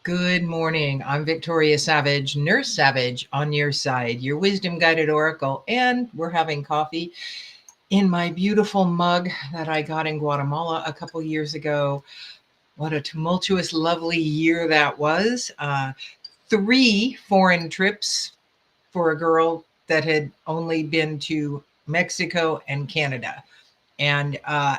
Good morning. I'm Victoria Savage, Nurse Savage on your side, your wisdom guided oracle, and we're having coffee in my beautiful mug that I got in Guatemala a couple years ago. What a tumultuous, lovely year that was. 3 foreign trips for a girl that had only been to Mexico and Canada. And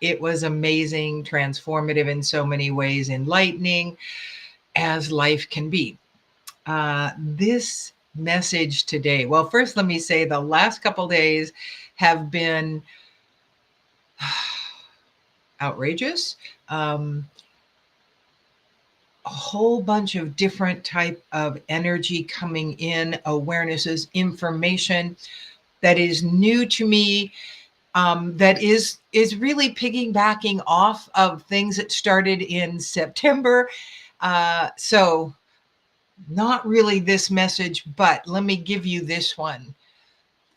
it was amazing, transformative in so many ways, enlightening as life can be. This message today, well, first let me say the last couple days have been outrageous. A whole bunch of different type of energy coming in, awarenesses, information that is new to me, that is really piggybacking off of things that started in September. So not really this message, but let me give you this one.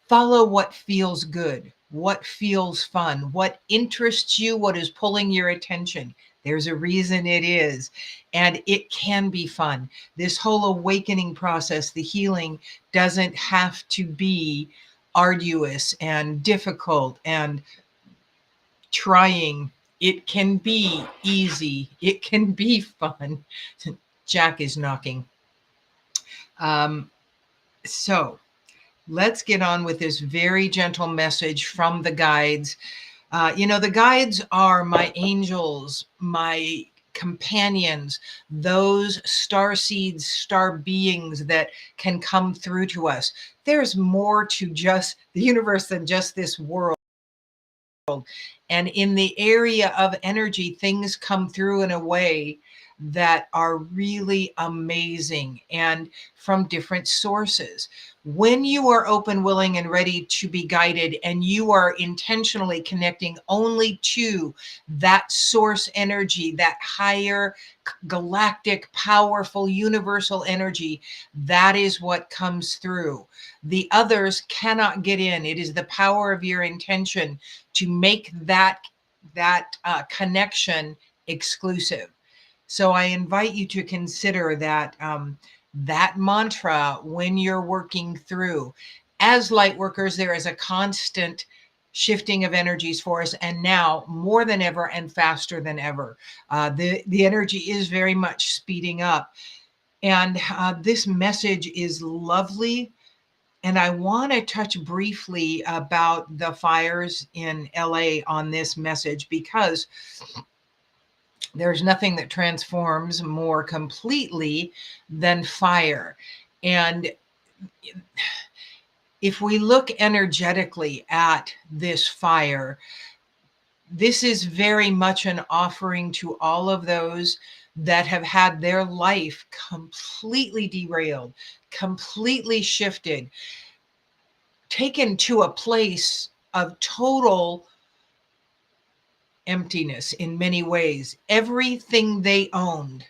Follow what feels good, what feels fun, what interests you, what is pulling your attention. There's a reason it is, and it can be fun. This whole awakening process, the healing, doesn't have to be arduous and difficult and trying. It can be easy. It can be fun. Jack is knocking. So let's get on with this very gentle message from the guides. The guides are my angels, my companions, those star seeds, star beings that can come through to us. There's more to just the universe than just this world. And in the area of energy, things come through in a way that are really amazing and from different sources. When you are open, willing, and ready to be guided, and you are intentionally connecting only to that source energy, that higher galactic, powerful, universal energy, that is what comes through. The others cannot get in. It is the power of your intention to make that connection exclusive. So I invite you to consider that that mantra when you're working through. As light workers, there is a constant shifting of energies for us, and now more than ever and faster than ever. The energy is very much speeding up, and this message is lovely. And I want to touch briefly about the fires in LA on this message, because there's nothing that transforms more completely than fire. And if we look energetically at this fire, this is very much an offering to all of those that have had their life completely derailed, completely shifted, taken to a place of total emptiness in many ways. Everything they owned,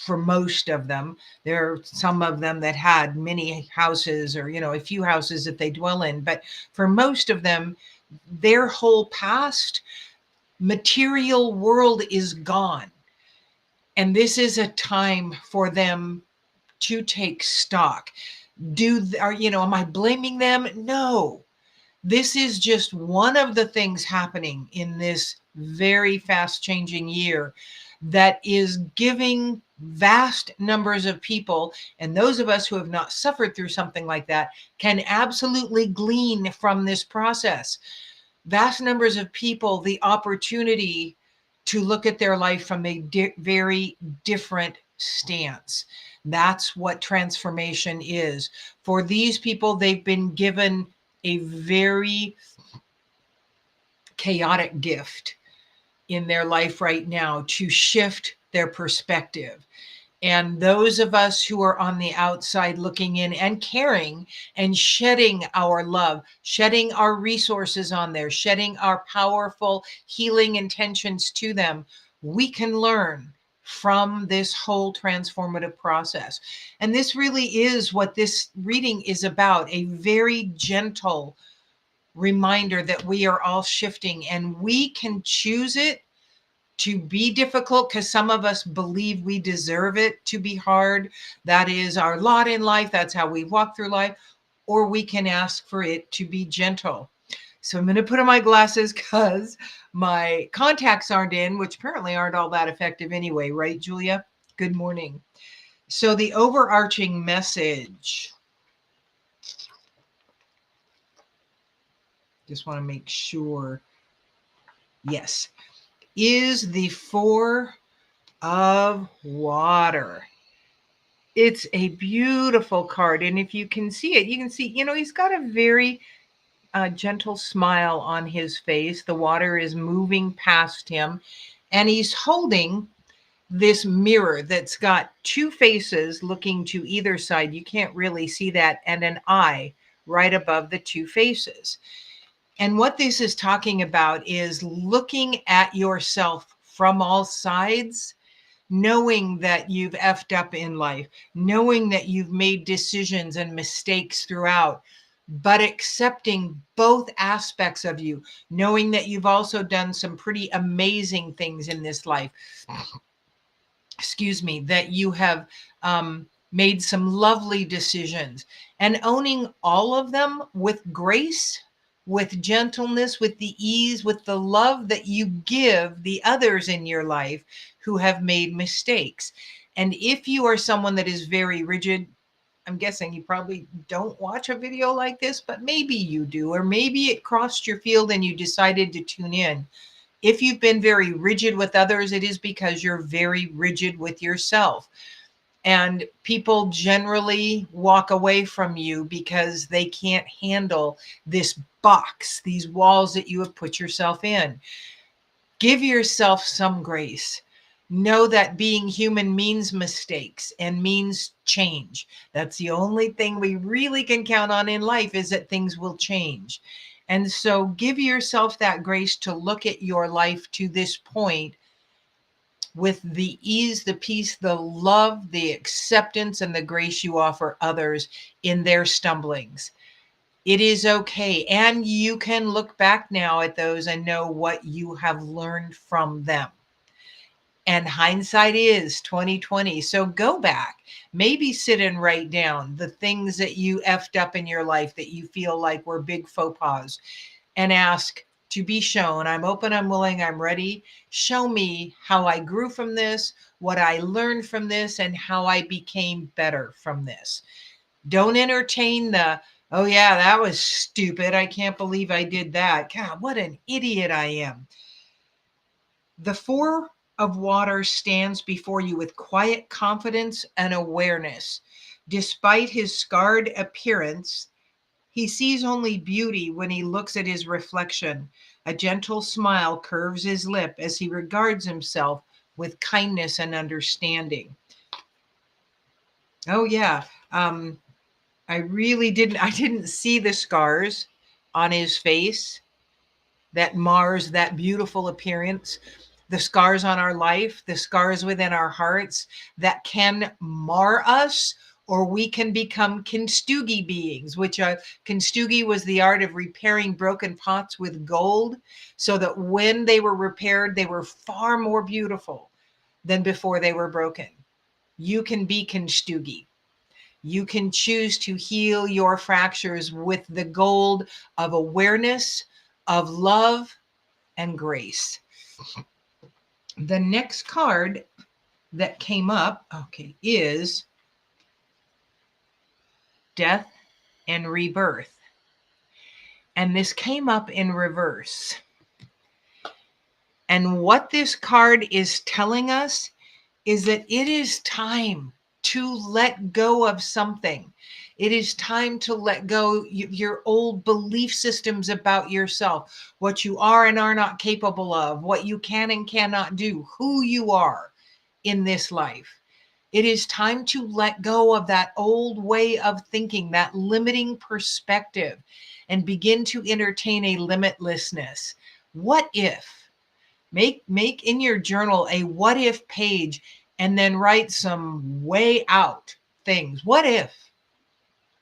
for most of them, there are some of them that had many houses or, a few houses that they dwell in, but for most of them, their whole past material world is gone. And this is a time for them to take stock. Am I blaming them? No. This is just one of the things happening in this very fast changing year that is giving vast numbers of people, and those of us who have not suffered through something like that can absolutely glean from this process. Vast numbers of people the opportunity to look at their life from a very different stance. That's what transformation is. For these people, they've been given a very chaotic gift in their life right now to shift their perspective. And those of us who are on the outside looking in and caring and shedding our love, shedding our resources on there, shedding our powerful healing intentions to them, we can learn from this whole transformative process. And this really is what this reading is about, a very gentle reminder that we are all shifting, and we can choose it to be difficult because some of us believe we deserve it to be hard. That is our lot in life. That's how we walk through life. Or we can ask for it to be gentle. So I'm going to put on my glasses because my contacts aren't in, which apparently aren't all that effective anyway, right, Julia? Good morning. So the overarching message, just want to make sure, yes, is the Four of Water. It's a beautiful card. And if you can see it, you can see, he's got a very gentle smile on his face. The water is moving past him, and he's holding this mirror that's got two faces looking to either side. You can't really see that, and an eye right above the two faces. And what this is talking about is looking at yourself from all sides, knowing that you've effed up in life, knowing that you've made decisions and mistakes throughout, but accepting both aspects of you, knowing that you've also done some pretty amazing things in this life. Excuse me, that you have made some lovely decisions, and owning all of them with grace, with gentleness, with the ease, with the love that you give the others in your life who have made mistakes. And if you are someone that is very rigid, I'm guessing you probably don't watch a video like this, but maybe you do, or maybe it crossed your field and you decided to tune in. If you've been very rigid with others, it is because you're very rigid with yourself. And people generally walk away from you because they can't handle this box, these walls that you have put yourself in. Give yourself some grace. Know that being human means mistakes and means change. That's the only thing we really can count on in life, is that things will change. And so give yourself that grace to look at your life to this point with the ease, the peace, the love, the acceptance, and the grace you offer others in their stumblings. It is okay. And you can look back now at those and know what you have learned from them. And hindsight is 2020. So go back, maybe sit and write down the things that you effed up in your life that you feel like were big faux pas, and ask to be shown. I'm open, I'm willing, I'm ready. Show me how I grew from this, what I learned from this, and how I became better from this. Don't entertain the, oh yeah, that was stupid. I can't believe I did that. God, what an idiot I am. The Four of Water stands before you with quiet confidence and awareness. Despite his scarred appearance, he sees only beauty when he looks at his reflection. A gentle smile curves his lip as he regards himself with kindness and understanding. Oh yeah. I didn't see the scars on his face that mars that beautiful appearance, the scars on our life, the scars within our hearts that can mar us, or we can become kintsugi beings, which kintsugi was the art of repairing broken pots with gold, so that when they were repaired, they were far more beautiful than before they were broken. You can be kintsugi. You can choose to heal your fractures with the gold of awareness, of love, and grace. The next card that came up, okay, is Death and Rebirth. And this came up in reverse. And what this card is telling us is that it is time to let go of something. It is time to let go your old belief systems about yourself, what you are and are not capable of, what you can and cannot do, who you are in this life. It is time to let go of that old way of thinking, that limiting perspective, and begin to entertain a limitlessness. What if? Make in your journal a what if page, and then write some way out things. What if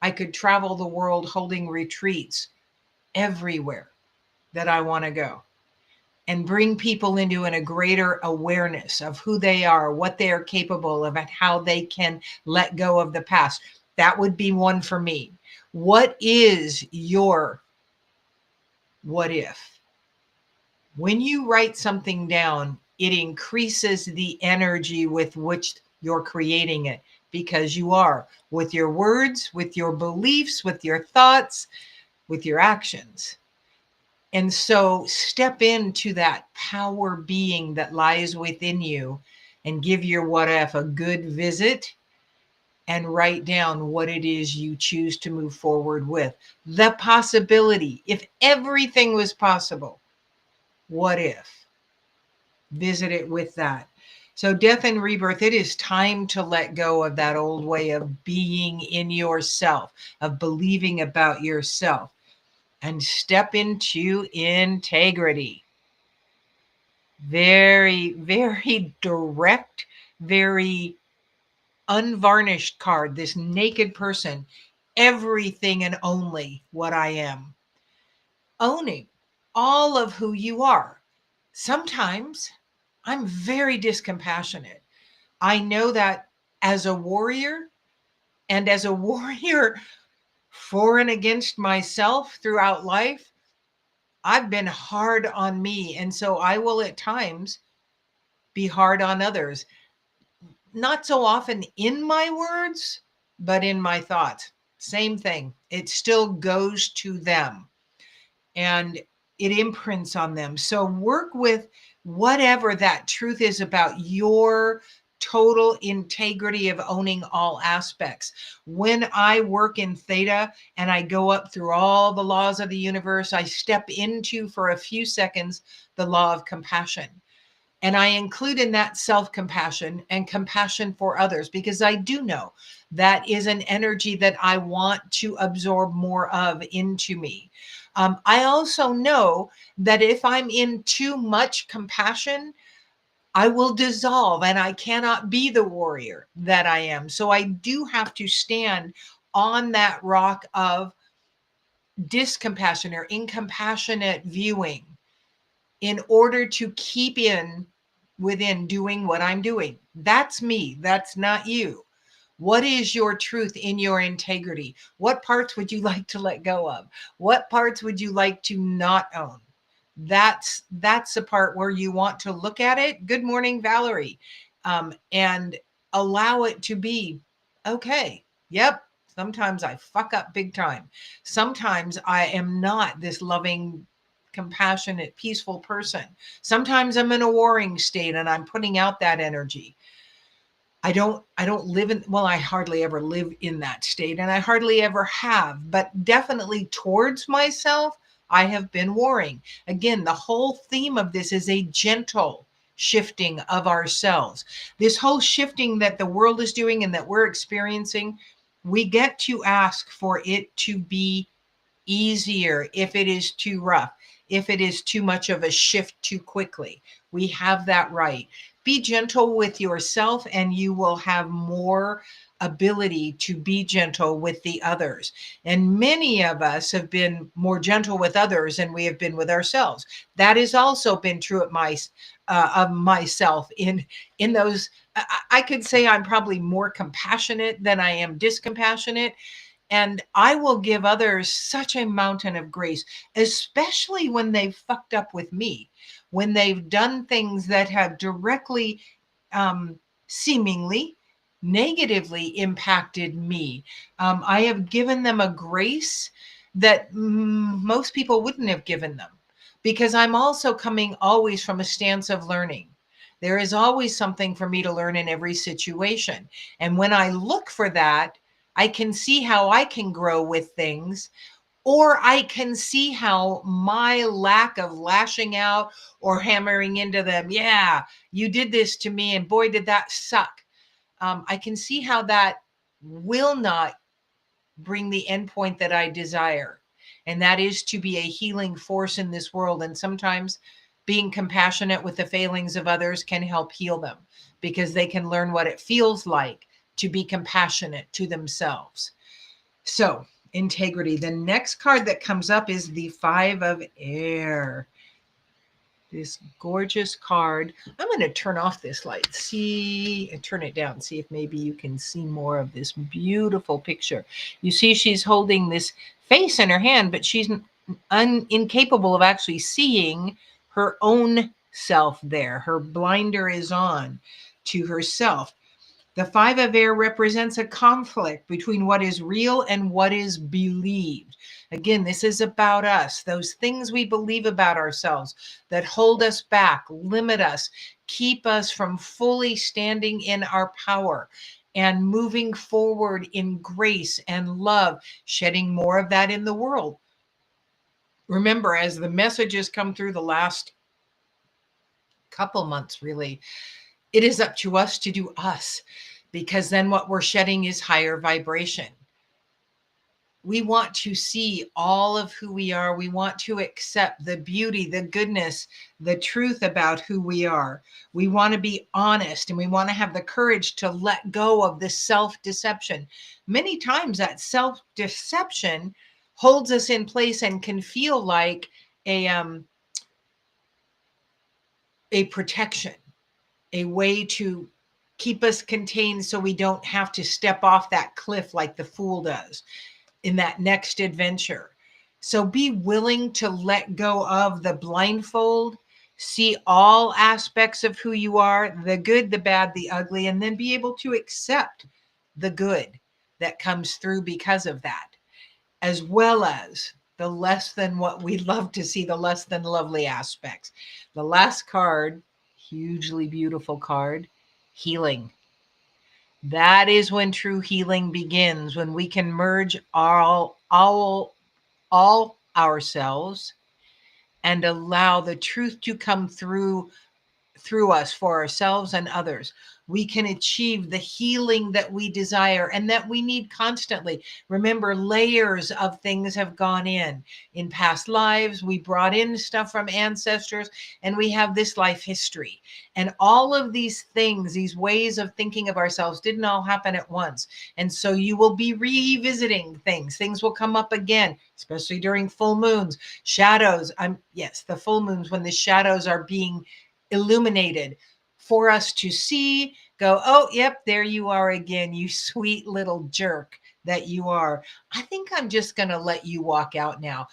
I could travel the world holding retreats everywhere that I want to go? and bring people into a greater awareness of who they are, what they are capable of, and how they can let go of the past. That would be one for me. What is your what if? When you write something down, it increases the energy with which you're creating it, because you are, with your words, with your beliefs, with your thoughts, with your actions. And so step into that power being that lies within you and give your what if a good visit, and write down what it is you choose to move forward with. The possibility, if everything was possible, what if? Visit it with that. So, death and rebirth, it is time to let go of that old way of being in yourself, of believing about yourself, and step into integrity. Very, very direct, very unvarnished card. This naked person, everything and only what I am. Owning all of who you are. Sometimes I'm very discompassionate. I know that as a warrior, and as a warrior for and against myself throughout life, I've been hard on me. And so I will at times be hard on others. Not so often in my words, but in my thoughts. Same thing. It still goes to them and it imprints on them. So work with whatever that truth is about your total integrity of owning all aspects. When I work in theta and I go up through all the laws of the universe, I step into for a few seconds the law of compassion. And I include in that self-compassion and compassion for others, because I do know that is an energy that I want to absorb more of into me. I also know that if I'm in too much compassion, I will dissolve and I cannot be the warrior that I am. So I do have to stand on that rock of discompassion or incompassionate viewing in order to keep in within doing what I'm doing. That's me. That's not you. What is your truth in your integrity? What parts would you like to let go of? What parts would you like to not own? That's the part where you want to look at it. Good morning, Valerie. And allow it to be okay. Yep. Sometimes I fuck up big time. Sometimes I am not this loving, compassionate, peaceful person. Sometimes I'm in a warring state and I'm putting out that energy. I don't live in, well, I hardly ever live in that state and I hardly ever have, but definitely towards myself, I have been warring. Again, the whole theme of this is a gentle shifting of ourselves. This whole shifting that the world is doing and that we're experiencing, we get to ask for it to be easier if it is too rough, if it is too much of a shift too quickly. We have that right. Be gentle with yourself, and you will have more ability to be gentle with the others. And many of us have been more gentle with others than we have been with ourselves. That has also been true at my of myself in those. I could say I'm probably more compassionate than I am discompassionate, and I will give others such a mountain of grace, especially when they've fucked up with me, when they've done things that have directly, seemingly negatively impacted me. I have given them a grace that most people wouldn't have given them, because I'm also coming always from a stance of learning. There is always something for me to learn in every situation. And when I look for that, I can see how I can grow with things, or I can see how my lack of lashing out or hammering into them, yeah, you did this to me, and boy, did that suck. I can see how that will not bring the endpoint that I desire. And that is to be a healing force in this world. And sometimes being compassionate with the failings of others can help heal them, because they can learn what it feels like to be compassionate to themselves. So, integrity. The next card that comes up is the Five of Air. This gorgeous card. I'm going to turn off this light. See, and turn it down. See if maybe you can see more of this beautiful picture. You see, she's holding this face in her hand, but she's incapable of actually seeing her own self there. Her blinder is on to herself. The Five of Air represents a conflict between what is real and what is believed. Again, this is about us, those things we believe about ourselves that hold us back, limit us, keep us from fully standing in our power and moving forward in grace and love, shedding more of that in the world. Remember, as the messages come through the last couple months, really, it is up to us to do us, because then what we're shedding is higher vibration. We want to see all of who we are. We want to accept the beauty, the goodness, the truth about who we are. We want to be honest, and we want to have the courage to let go of the self-deception. Many times that self-deception holds us in place and can feel like a protection, a way to keep us contained so we don't have to step off that cliff like the fool does in that next adventure. So be willing to let go of the blindfold, see all aspects of who you are, the good, the bad, the ugly, and then be able to accept the good that comes through because of that, as well as the less than what we love to see, the less than lovely aspects. The last card, hugely beautiful card, healing. That is when true healing begins, when we can merge all ourselves and allow the truth to come through us for ourselves and others. We can achieve the healing that we desire and that we need constantly. Remember, layers of things have gone in past lives. We brought in stuff from ancestors, and we have this life history. And all of these things, these ways of thinking of ourselves, didn't all happen at once. And so you will be revisiting things. Things will come up again, especially during full moons, shadows. Yes, the full moons, when the shadows are being illuminated for us to see, go, oh, yep, there you are again, you sweet little jerk that you are. I think I'm just going to let you walk out now.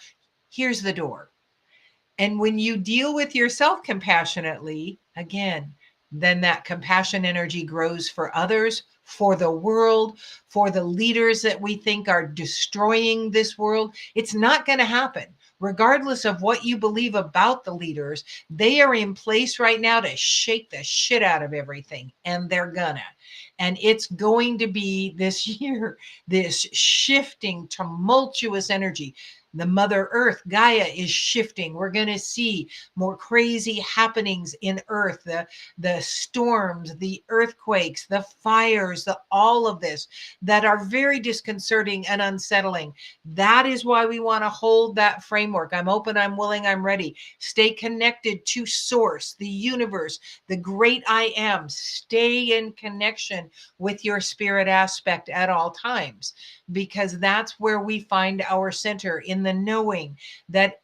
Here's the door. And when you deal with yourself compassionately, again, then that compassion energy grows for others, for the world, for the leaders that we think are destroying this world. It's not going to happen. Regardless of what you believe about the leaders, they are in place right now to shake the shit out of everything, and they're gonna. And it's going to be this year, this shifting, tumultuous energy. The Mother Earth, Gaia, is shifting. We're going to see more crazy happenings in Earth, the storms, the earthquakes, the fires, all of this that are very disconcerting and unsettling. That is why we want to hold that framework. I'm open, I'm willing, I'm ready. Stay connected to Source, the universe, the great I am. Stay in connection with your spirit aspect at all times, because that's where we find our center, in the knowing that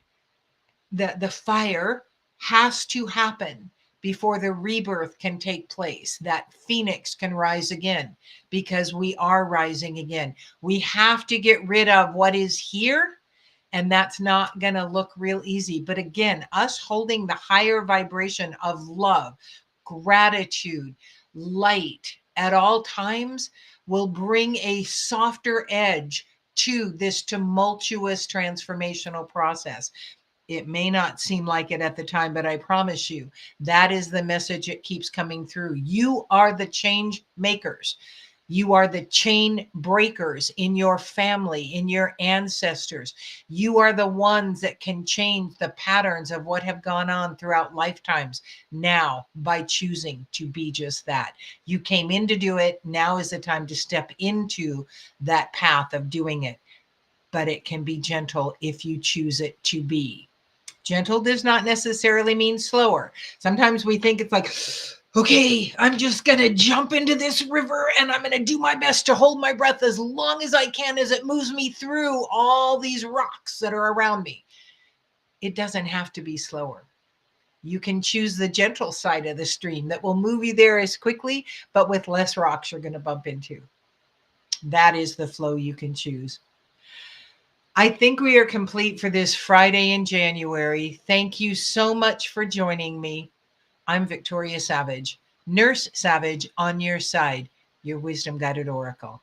the fire has to happen before the rebirth can take place, that phoenix can rise again, because we are rising again. We have to get rid of what is here, and that's not going to look real easy. But again, us holding the higher vibration of love, gratitude, light at all times will bring a softer edge to this tumultuous transformational process. It may not seem like it at the time, but I promise you, that is the message that keeps coming through. You are the change makers. You are the chain breakers in your family, in your ancestors. You are the ones that can change the patterns of what have gone on throughout lifetimes now by choosing to be just that. You came in to do it. Now is the time to step into that path of doing it. But it can be gentle if you choose it to be. Gentle does not necessarily mean slower. Sometimes we think it's like, okay, I'm just going to jump into this river and I'm going to do my best to hold my breath as long as I can as it moves me through all these rocks that are around me. It doesn't have to be slower. You can choose the gentle side of the stream that will move you there as quickly, but with less rocks you're going to bump into. That is the flow you can choose. I think we are complete for this Friday in January. Thank you so much for joining me. I'm Victoria Savage, Nurse Savage on your side, your wisdom guided oracle.